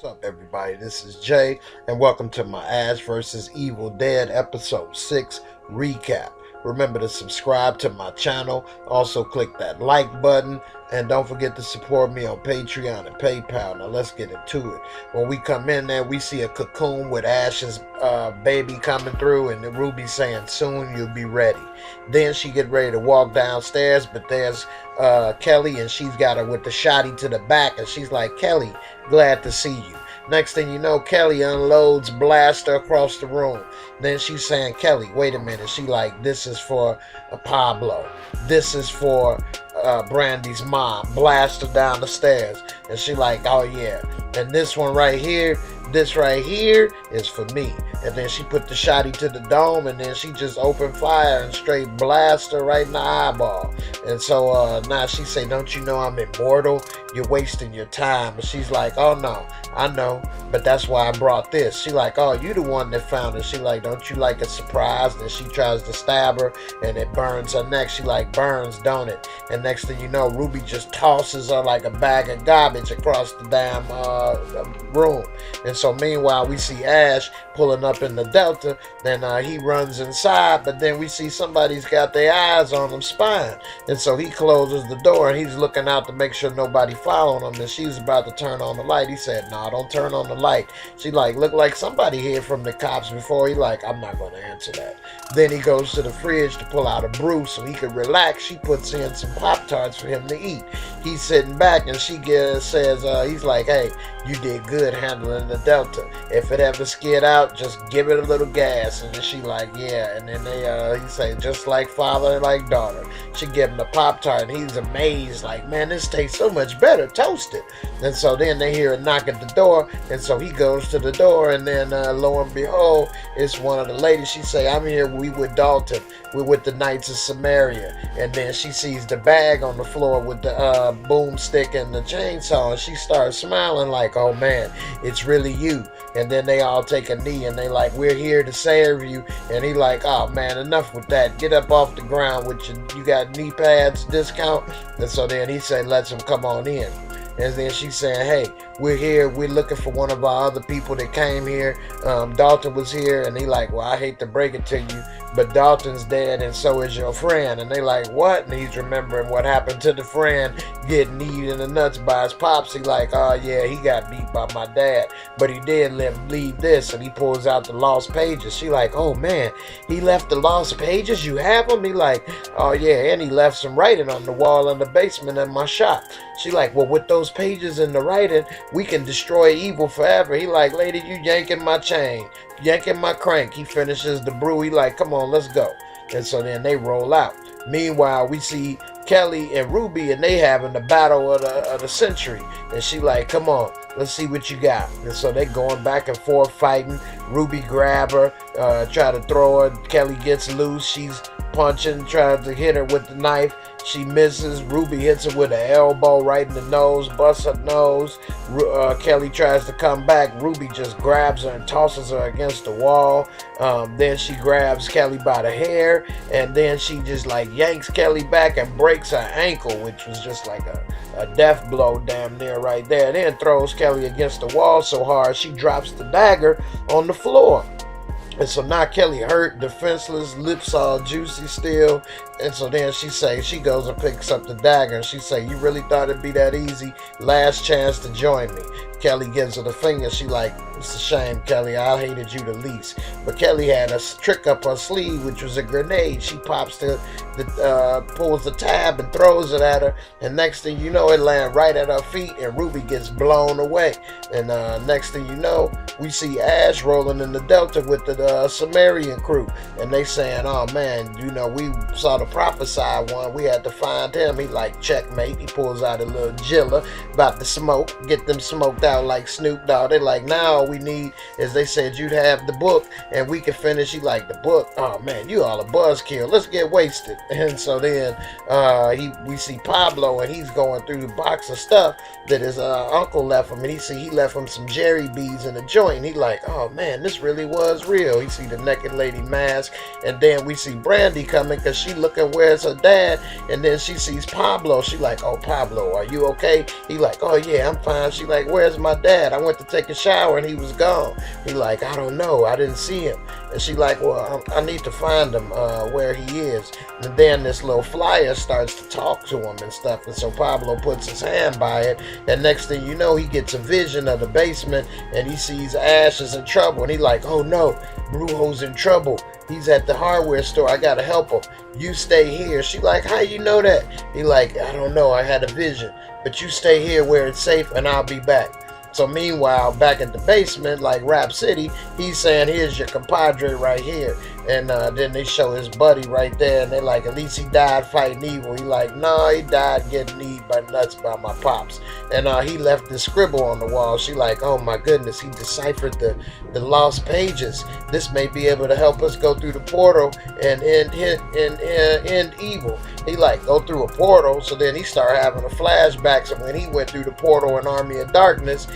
What's up, everybody? This is Jay, and welcome to my Ash vs. Evil Dead Episode 6 recap. Remember to subscribe to my channel. Also, click that like button, and don't forget to support me on Patreon and PayPal. Now, let's get into it. When we come in there, we see a cocoon with Ash's baby coming through, and the Ruby saying, "Soon you'll be ready." Then she get ready to walk downstairs, but there's Kelly, and she's got her with the shotty to the back, and she's like, "Kelly, glad to see you." Next thing you know, Kelly unloads blaster across the room. Then she's saying, "Kelly, wait a minute." She like, "This is for Pablo. This is for Brandy's mom." Blast her down the stairs. And she like, "Oh yeah. And this one right here, this right here is for me." And then she put the shotty to the dome, and then she just opened fire and straight blast her right in the eyeball. And so now she say, "Don't you know I'm immortal? You're wasting your time." And she's like, "Oh no, I know, but that's why I brought this." She like, "Oh, you the one that found it." She like, "Don't you like a surprise?" And she tries to stab her, and it burns her neck. She like, "Burns, don't it?" And next thing you know, Ruby just tosses her like a bag of garbage across the damn room. And so meanwhile, we see Ash pulling up in the Delta. Then he runs inside, but then we see somebody's got their eyes on him spying. And so he closes the door, and he's looking out to make sure nobody following him. And she's about to turn on the light. He said, "No, don't turn on the light." She like, "Look like somebody here from the cops before." He like, "I'm not going to answer that." Then he goes to the fridge to pull out a brew so he could relax. She puts in some Pop-Tarts for him to eat. He's sitting back, and she says, he's like, "Hey, you did good handling the Delta. If it ever skid out, just give it a little gas." And then she like, "Yeah." And then he say, "Just like father and like daughter." She give him the Pop-Tart, and he's amazed, like, "Man, this tastes so much better toasted." And so then they hear a knock at the door, and so he goes to the door, and then lo and behold, it's one of the ladies. She say, "I'm here, we with Dalton. We're with the Knights of Samaria." And then she sees the bag on the floor with the boomstick and the chainsaw, and she starts smiling like, "Oh man, it's really you." And then they all take a knee, and they like, "We're here to save you." And he like, "Oh man, enough with that. Get up off the ground with you got knee pads discount." And so then he said, "Let's him come on in." And then she's saying, "Hey, we're here. We're looking for one of our other people that came here. Dalton was here." And he like, "Well, I hate to break it to you, but Dalton's dead, and so is your friend." And they like, "What?" And he's remembering what happened to the friend getting kneed in the nuts by his pops. He like, "Oh yeah, he got beat by my dad, but he did leave this." And he pulls out the lost pages. She like, "Oh man, he left the lost pages? You have them?" He like, "Oh yeah, and he left some writing on the wall in the basement of my shop." She like, "Well, with those pages and the writing, we can destroy evil forever." He like, "Lady, you yanking my chain, yanking my crank." He finishes the brew. He like, "Come on, let's go." And so then they roll out. Meanwhile, we see Kelly and Ruby, and they having the battle of the century. And she like, "Come on, let's see what you got." And so they going back and forth fighting. Ruby grab her, try to throw her. Kelly gets loose. She's punching, trying to hit her with the knife. She misses. Ruby hits her with an elbow right in the nose, busts her nose. Kelly tries to come back. Ruby just grabs her and tosses her against the wall. Then she grabs Kelly by the hair, and then she just like yanks Kelly back and breaks her ankle, which was just like a death blow damn near right there. Then throws Kelly against the wall so hard she drops the dagger on the floor. And so now Kelly hurt, defenseless, lips all juicy still. And so then she goes and picks up the dagger, and she say, "You really thought it'd be that easy? Last chance to join me." Kelly gives her the finger. She like, "It's a shame, Kelly. I hated you the least." But Kelly had a trick up her sleeve, which was a grenade. She pops pulls the tab and throws it at her. And next thing you know, it lands right at her feet, and Ruby gets blown away. And next thing you know, we see Ash rolling in the Delta with the Sumerian crew. And they saying, "Oh man, you know, we saw the prophesied one. We had to find him." He like, "Checkmate." He pulls out a little jilla, about to smoke, get them smoked out like Snoop Dogg. They like, "Now all we need is," they said, "you'd have the book and we can finish." He like, "The book? Oh man, you all a buzzkill. Let's get wasted." And so then we see Pablo, and he's going through the box of stuff that his uncle left him, and he left him some Jerry beads in a joint. And he like, "Oh man, this really was real." He see the naked lady mask, and then we see Brandy coming because she looking where's her dad, and then she sees Pablo. She like, "Oh Pablo, are you okay?" He like, "Oh yeah, I'm fine." She like, "Where's my dad? I went to take a shower and he was gone. He like, I don't know. I didn't see him. And she like, well, I need to find him where he is. And then this little flyer starts to talk to him and stuff. And so Pablo puts his hand by it. And next thing you know, he gets a vision of the basement and he sees Ash is in trouble. And he like, oh no, Brujo's in trouble. He's at the hardware store. I gotta help him. You stay here. She like, how you know that? He like, I don't know. I had a vision. But you stay here where it's safe and I'll be back. So meanwhile, back at the basement, like Rap City, he's saying, here's your compadre right here. And then they show his buddy right there, and they like, at least he died fighting evil. He like, no, he died getting eaten by nuts by my pops. And he left this scribble on the wall. She like, oh my goodness, he deciphered the lost pages. This may be able to help us go through the portal and end evil. He like, go through a portal. So then he started having a flashback of when he went through the portal in Army of Darkness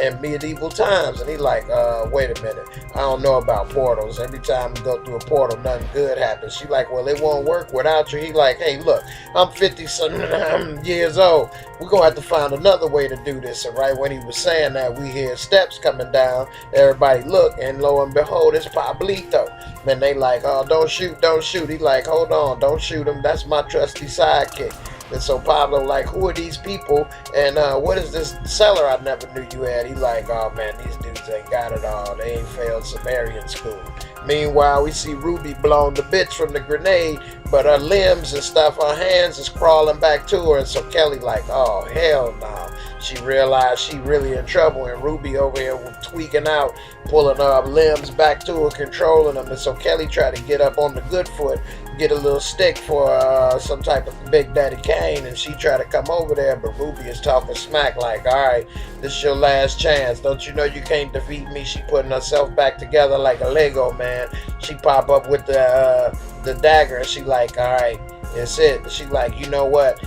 in medieval times. And he like, wait a minute, I don't know about portals. Every time we go through a portal, nothing good happens. She like, well, it won't work without you. He like, hey, look, I'm 50-something years old. We're gonna have to find another way to do this. And right when he was saying that, we hear steps coming down. Everybody look, and lo and behold, it's Pablito. And they like, oh, don't shoot, don't shoot. He like, hold on, don't shoot him. That's my trusty sidekick. And so Pablo like, who are these people? And what is this cellar I never knew you had? He like, oh man, these dudes ain't got it all. They ain't failed Sumerian school. Meanwhile, we see Ruby blown to bits from the grenade, but her limbs and stuff, her hands is crawling back to her. And so Kelly like, oh, hell no. She realized she really in trouble, and Ruby over here tweaking out, pulling her limbs back to her, controlling them. And so Kelly tried to get up on the good foot, get a little stick for some type of Big Daddy cane, and she tried to come over there, but Ruby is talking smack like, all right, this is your last chance. Don't you know you can't defeat me? She putting herself back together like a Lego, man. She pop up with the dagger, and she like, all right, it's it. She like, you know what?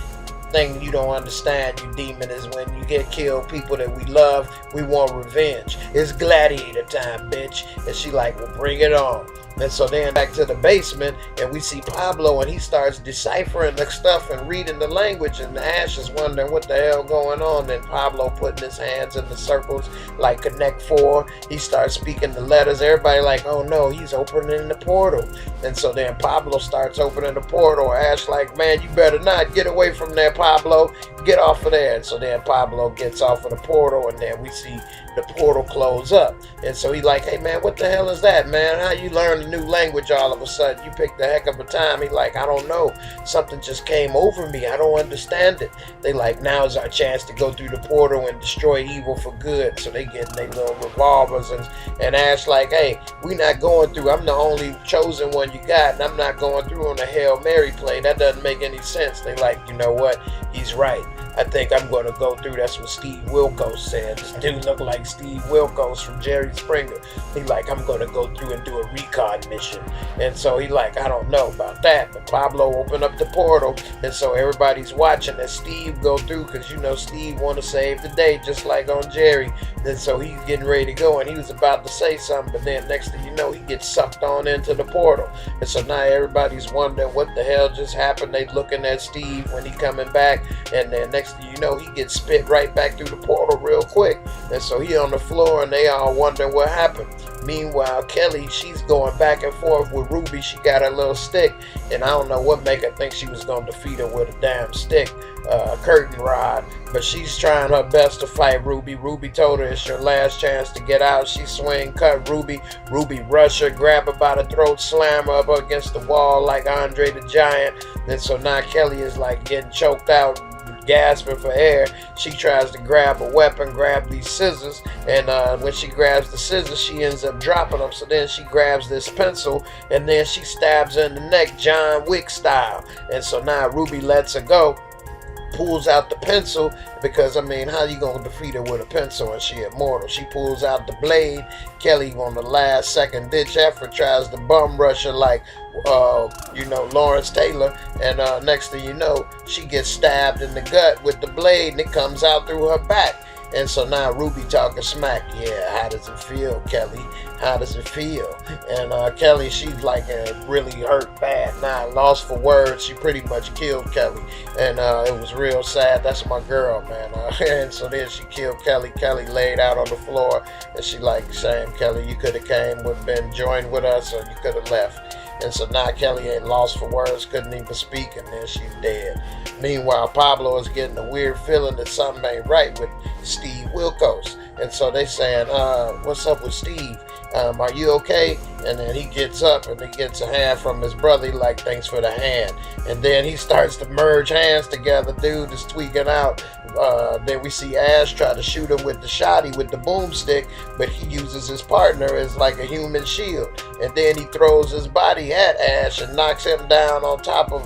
Thing you don't understand, you demon, is when you get killed people that we love, we want revenge. It's gladiator time, bitch. And she like, well, bring it on. And so then back to the basement, and we see Pablo, and he starts deciphering the stuff and reading the language, and Ash is wondering what the hell going on. Then Pablo putting his hands in the circles like Connect 4. He starts speaking the letters. Everybody like, oh no, he's opening the portal. And so then Pablo starts opening the portal. Ash like, man, you better not get away from there, Pablo. Get off of there. And so then Pablo gets off of the portal, and then we see the portal close up. And so he like, hey man, what the hell is that, man? How you learn a new language all of a sudden? You picked a heck of a time. He like, I don't know, something just came over me, I don't understand it. They like, now is our chance to go through the portal and destroy evil for good. So they get their little revolvers, and Ash like, hey, we not going through, I'm the only chosen one you got, and I'm not going through on a Hail Mary play. That doesn't make any sense. They like, you know what, he's right, I think I'm going to go through. That's what Steve Wilkos said. This dude looked like Steve Wilkos from Jerry Springer. He like, I'm going to go through and do a recon mission. And so he like, I don't know about that. But Pablo opened up the portal, and so everybody's watching as Steve go through, because you know Steve want to save the day just like on Jerry. And so he's getting ready to go, and he was about to say something, but then next thing you know, he gets sucked on into the portal. And so now everybody's wondering what the hell just happened. They looking at Steve when he coming back, and then next thing you know, he gets spit right back through the portal real quick. And so he on the floor, and they all wondering what happened. Meanwhile, Kelly, she's going back and forth with Ruby. She got her little stick, and I don't know what make her think she was going to defeat her with a damn stick, a curtain rod. But she's trying her best to fight Ruby. Ruby told her it's your last chance to get out. She swing, cut Ruby. Ruby rush her, grab her by the throat, slam her up against the wall like Andre the Giant. And so now Kelly is like getting choked out, gasping for air. She tries to grab a weapon, grab these scissors, and when she grabs the scissors, she ends up dropping them. So then she grabs this pencil, and then she stabs her in the neck, John Wick style. And so now Ruby lets her go, pulls out the pencil, because I mean, how you gonna defeat her with a pencil and she immortal? She pulls out the blade. Kelly, on the last second ditch effort, tries to bum rush her like Lawrence Taylor, and next thing you know, she gets stabbed in the gut with the blade, and it comes out through her back. And so now Ruby talking smack. Yeah, how does it feel, Kelly? How does it feel? And Kelly, she's like really hurt bad. Now, lost for words. She pretty much killed Kelly, and it was real sad. That's my girl, man. And so then she killed Kelly. Kelly laid out on the floor, and she like, shame, Kelly, you could have came with been joined with us, or you could have left. And so now Kelly ain't lost for words, couldn't even speak, and then she's dead. Meanwhile, Pablo is getting a weird feeling that something ain't right with Steve Wilkos. And so they saying, what's up with Steve? Are you okay? And then he gets up and he gets a hand from his brother. He like, thanks for the hand. And then he starts to merge hands together. Dude is tweaking out. Then we see Ash try to shoot him with the shotty with the boomstick, but he uses his partner as like a human shield. And then he throws his body at Ash and knocks him down on top of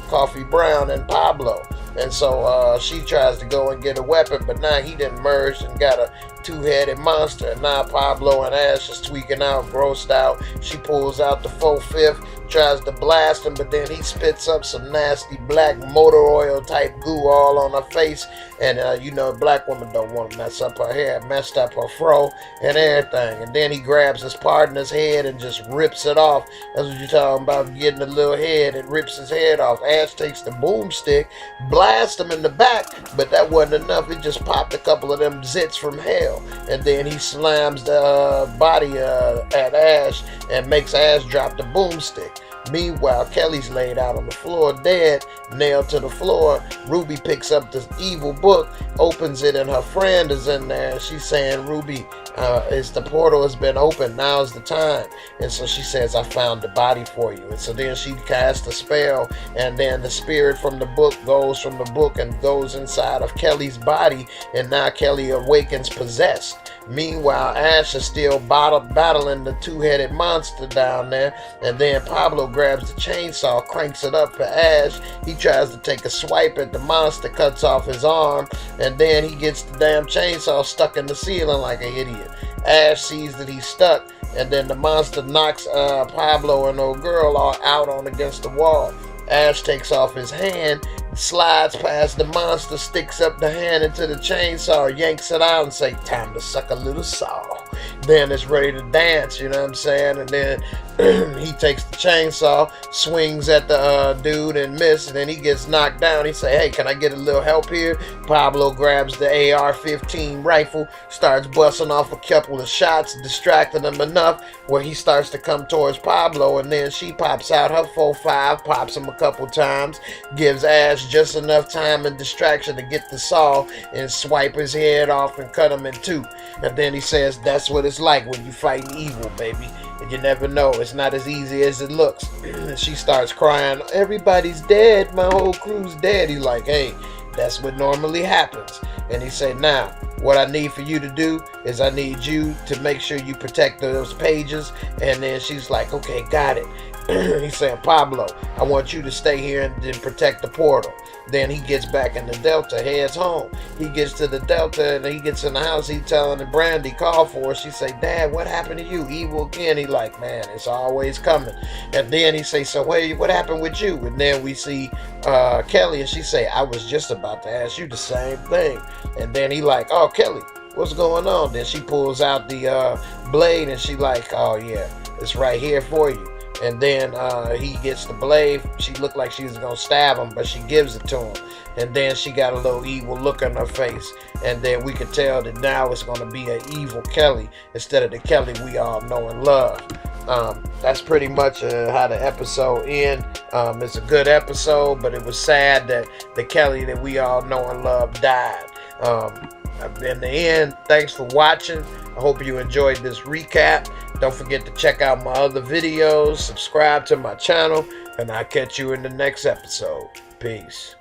Coffee Brown and Pablo. And so she tries to go and get a weapon, but now he done merged and got a two-headed monster. And now Pablo and Ash is tweaking out, grossed out. She pulls out the 4/5, tries to blast him, but then he spits up some nasty black motor oil type goo all on her face. And black woman don't want to mess up her hair, messed up her fro and everything. And then he grabs his partner's head and just rips it off. That's what you're talking about, getting a little head and rips his head off. Ash takes the boomstick, blasts him in the back, but that wasn't enough. It just popped a couple of them zits from hell. And then he slams the body at Ash and makes Ash drop the boomstick. Meanwhile, Kelly's laid out on the floor dead, nailed to the floor. Ruby picks up this evil book, opens it, and her friend is in there. She's saying, Ruby, the portal has been opened. Now's the time. And so she says, I found the body for you. And so then she casts a spell, and then the spirit from the book goes from the book and goes inside of Kelly's body, and now Kelly awakens possessed. Meanwhile, Ash is still battling the two-headed monster down there, and then Pablo grabs the chainsaw, cranks it up for Ash. He tries to take a swipe at the monster, cuts off his arm, and then he gets the damn chainsaw stuck in the ceiling like an idiot. Ash sees that he's stuck, and then the monster knocks Pablo and old girl out on against the wall. Ash takes off his hand, slides past the monster, sticks up the hand into the chainsaw, yanks it out and say, time to suck a little saw. Then it's ready to dance, you know what I'm saying? And then he takes the chainsaw, swings at the dude and misses, and then he gets knocked down. He say, hey, can I get a little help here? Pablo grabs the AR-15 rifle, starts busting off a couple of shots, distracting him enough where he starts to come towards Pablo, and then she pops out her 4.5, pops him a couple times, gives Ash just enough time and distraction to get the saw and swipe his head off and cut him in two. And then he says, that's what it's like when you fighting evil, baby. And you never know, it's not as easy as it looks. And she starts crying, everybody's dead, my whole crew's dead. He's like, hey, that's what normally happens. And he said, now, what I need for you to do is I need you to make sure you protect those pages. And then she's like, okay, got it. He's saying, Pablo, I want you to stay here and then protect the portal. Then he gets back in the Delta, heads home. He gets to the Delta and he gets in the house. He telling the Brandy, call for her. She say, Dad, what happened to you? Evil again. He like, man, it's always coming. And then he say, so what happened with you? And then we see Kelly, and she say, I was just about to ask you the same thing. And then he like, oh, Kelly, what's going on? Then she pulls out the blade and she like, oh yeah, it's right here for you. And then he gets the blade. She looked like she was going to stab him, but she gives it to him. And then she got a little evil look on her face. And then we could tell that now it's going to be an evil Kelly instead of the Kelly we all know and love. That's pretty much how the episode ends. It's a good episode, but it was sad that the Kelly that we all know and love died. In the end, thanks for watching. I hope you enjoyed this recap. Don't forget to check out my other videos, subscribe to my channel, and I'll catch you in the next episode. Peace.